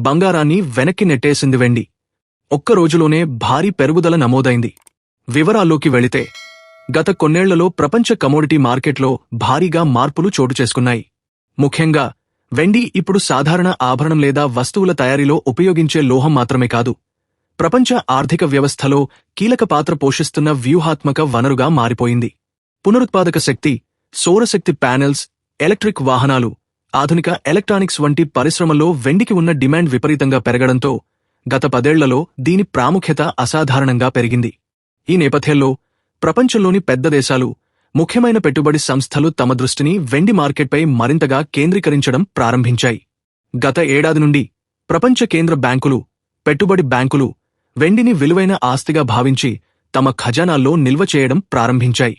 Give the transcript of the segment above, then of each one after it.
బంగారాన్ని వెనక్కి నెట్టేసింది వెండి. ఒక్క రోజులోనే భారీ పెరుగుదల నమోదైంది. వివరాల్లోకి వెళితే గత కొన్నేళ్లలో ప్రపంచ కమోడిటీ మార్కెట్లో భారీగా మార్పులు చోటుచేసుకున్నాయి. ముఖ్యంగా వెండి ఇప్పుడు సాధారణ ఆభరణం లేదా వస్తువుల తయారీలో ఉపయోగించే లోహం మాత్రమే కాదు, ప్రపంచ ఆర్థిక వ్యవస్థలో కీలక పాత్ర పోషిస్తున్న వ్యూహాత్మక వనరుగా మారిపోయింది. పునరుత్పాదక శక్తి, సౌరశక్తి ప్యానెల్స్, ఎలక్ట్రిక్ వాహనాలు, ఆధునిక ఎలక్ట్రానిక్స్ వంటి పరిశ్రమల్లో వెండికి ఉన్న డిమాండ్ విపరీతంగా పెరగడంతో గత 10 ఏళ్లలో దీని ప్రాముఖ్యత అసాధారణంగా పెరిగింది. ఈ నేపథ్యంలో ప్రపంచంలోని పెద్ద దేశాలు, ముఖ్యమైన పెట్టుబడి సంస్థలు తమ దృష్టిని వెండి మార్కెట్పై మరింతగా కేంద్రీకరించడం ప్రారంభించాయి. గత ఏడాది నుండి ప్రపంచ కేంద్ర బ్యాంకులు, పెట్టుబడి బ్యాంకులు వెండిని విలువైన ఆస్తిగా భావించి తమ ఖజానాల్లో నిల్వ చేయడం ప్రారంభించాయి.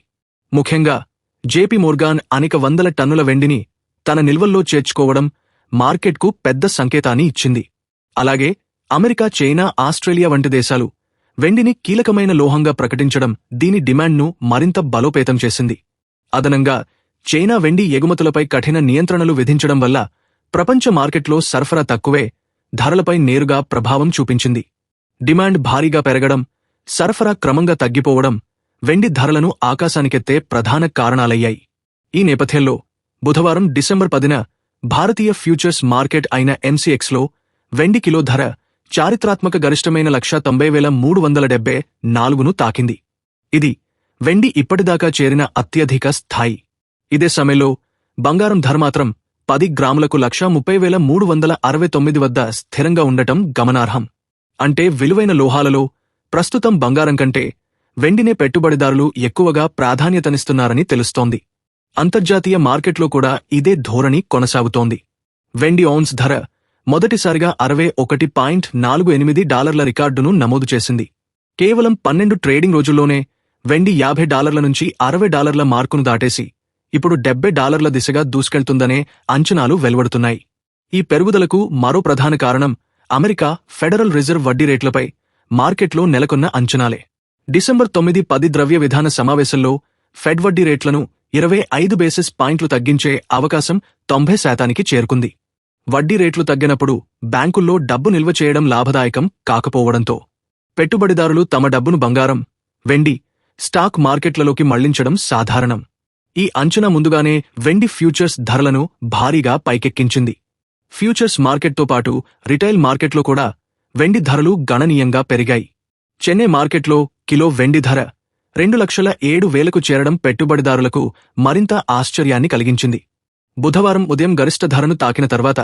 ముఖ్యంగా జేపీ మోర్గాన్ అనేక వందల టన్నుల వెండిని తన నిల్వల్లో చేర్చుకోవడం మార్కెట్కు పెద్ద సంకేతాన్ని ఇచ్చింది. అలాగే అమెరికా, చైనా, ఆస్ట్రేలియా వంటి దేశాలు వెండిని కీలకమైన లోహంగా ప్రకటించడం దీని డిమాండ్ను మరింత బలోపేతం చేసింది. అదనంగా చైనా వెండి ఎగుమతులపై కఠిన నియంత్రణలు విధించడం వల్ల ప్రపంచ మార్కెట్లో సరఫరా తక్కువే ధరలపై నేరుగా ప్రభావం చూపించింది. డిమాండ్ భారీగా పెరగడం, సరఫరా క్రమంగా తగ్గిపోవడం వెండి ధరలను ఆకాశానికెత్తే ప్రధాన కారణాలయ్యాయి. ఈ నేపథ్యంలో బుధవారం డిసెంబర్ 10న భారతీయ ఫ్యూచర్స్ మార్కెట్ అయిన ఎంసీఎక్స్లో వెండి కిలో ధర చారిత్రాత్మక గరిష్టమైన 1,90,374ను తాకింది. ఇది వెండి ఇప్పటిదాకా చేరిన అత్యధిక స్థాయి. ఇదే సమయంలో బంగారం ధర మాత్రం 10 గ్రాములకు 1,30,369 వద్ద స్థిరంగా ఉండటం గమనార్హం. అంటే విలువైన లోహాలలో ప్రస్తుతం బంగారం కంటే వెండినే పెట్టుబడిదారులు ఎక్కువగా ప్రాధాన్యతనిస్తున్నారని తెలుస్తోంది. అంతర్జాతీయ మార్కెట్లో కూడా ఇదే ధోరణి కొనసాగుతోంది. వెండి ఔన్స్ ధర మొదటిసారిగా $61.48 రికార్డును నమోదు చేసింది. కేవలం 12 ట్రేడింగ్ రోజుల్లోనే వెండి $50 నుంచి $60 మార్కును దాటేసి ఇప్పుడు $70 దిశగా దూసుకెళ్తుందనే అంచనాలు వెలువడుతున్నాయి. ఈ పెరుగుదలకు మరో ప్రధాన కారణం అమెరికా ఫెడరల్ రిజర్వ్ వడ్డీ రేట్లపై మార్కెట్లో నెలకొన్న అంచనాలే. డిసెంబర్ 9-10 ద్రవ్య విధాన సమావేశంలో ఫెడ్ వడ్డీ రేట్లను 25 బేసిస్ పాయింట్లు తగ్గించే అవకాశం 90% చేరుకుంది. వడ్డీ రేట్లు తగ్గినప్పుడు బ్యాంకుల్లో డబ్బు నిల్వ చేయడం లాభదాయకం కాకపోవడంతో పెట్టుబడిదారులు తమ డబ్బును బంగారం, వెండి, స్టాక్ మార్కెట్లలోకి మళ్లించడం సాధారణం. ఈ అంచనా ముందుగానే వెండి ఫ్యూచర్స్ ధరలను భారీగా పైకెక్కించింది. ఫ్యూచర్స్ మార్కెట్తో పాటు రిటైల్ మార్కెట్లో కూడా వెండి ధరలు గణనీయంగా పెరిగాయి. చెన్నై మార్కెట్లో కిలో వెండి ధర 2,07,000కు చేరడం పెట్టుబడిదారులకు మరింత ఆశ్చర్యాన్ని కలిగించింది. బుధవారం ఉదయం గరిష్ట ధరను తాకిన తర్వాత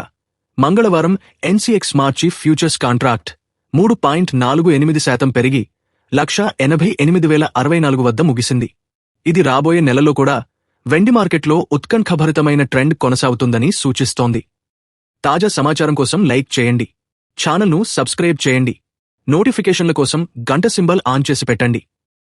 మంగళవారం ఎన్సీఎక్స్ మార్చి ఫ్యూచర్స్ కాంట్రాక్ట్ 3.48% పెరిగి 1,88,064 వద్ద ముగిసింది. ఇది రాబోయే నెలలో కూడా వెండి మార్కెట్లో ఉత్కంఠభరితమైన ట్రెండ్ కొనసాగుతుందని సూచిస్తోంది. తాజా సమాచారం కోసం లైక్ చేయండి, ఛానల్ను సబ్స్క్రైబ్ చేయండి, నోటిఫికేషన్ల కోసం గంట సింబల్ ఆన్ చేసి పెట్టండి.